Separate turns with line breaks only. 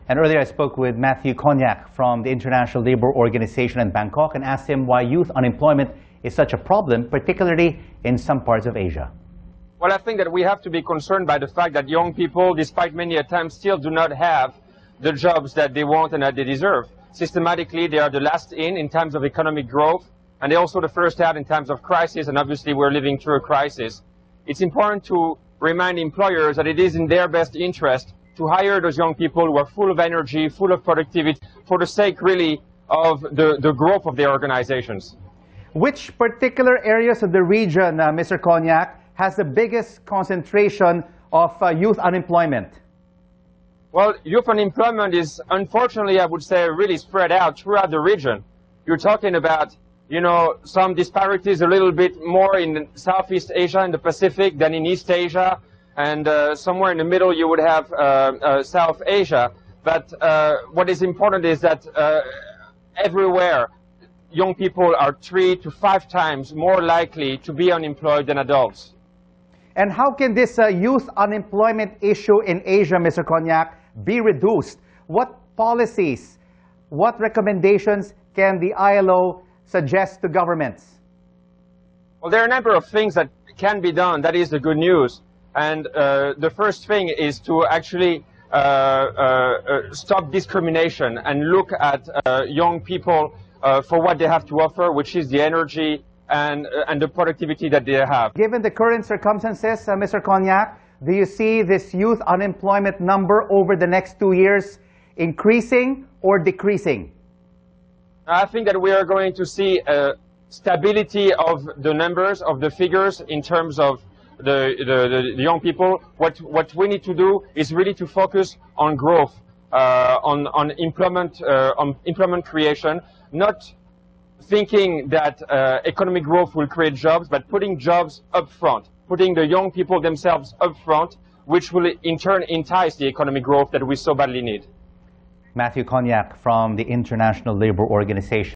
And earlier I spoke with Matthieu Cognac from the International Labour Organization in Bangkok and asked him why youth unemployment is such a problem, particularly in some parts of Asia.
Well, I think that we have to be concerned by the fact that young people, despite many attempts, still do not have the jobs that they want and that they deserve. Systematically, they are the last in terms of economic growth, and they're also the first out in times of crisis, and obviously we're living through a crisis. It's important to remind employers that it is in their best interest to hire those young people who are full of energy, full of productivity, for the sake really of the growth of their organizations.
Which particular areas of the region, Mr. Cognac, has the biggest concentration of youth unemployment?
Well, youth unemployment is, unfortunately, I would say, really spread out throughout the region. You're talking about, some disparities a little bit more in Southeast Asia and the Pacific than in East Asia, and somewhere in the middle you would have South Asia. But what is important is that everywhere young people are 3 to 5 times more likely to be unemployed than adults.
And how can this youth unemployment issue in Asia, Mr. Cognac, be reduced? What policies, what recommendations can the ILO suggest to governments?
Well, there are a number of things that can be done. That is the good news. And the first thing is to actually stop discrimination and look at young people for what they have to offer, which is the energy and the productivity that they have.
Given the current circumstances, Mr. Cognac, do you see this youth unemployment number over the next 2 years increasing or decreasing?
I think that we are going to see stability of the numbers, of the figures in terms of the young people. What we need to do is really to focus on growth, on employment creation, not thinking that economic growth will create jobs, but putting jobs up front, putting the young people themselves up front, which will in turn entice the economic growth that we so badly need.
Matthieu Cognac from the International Labour Organization.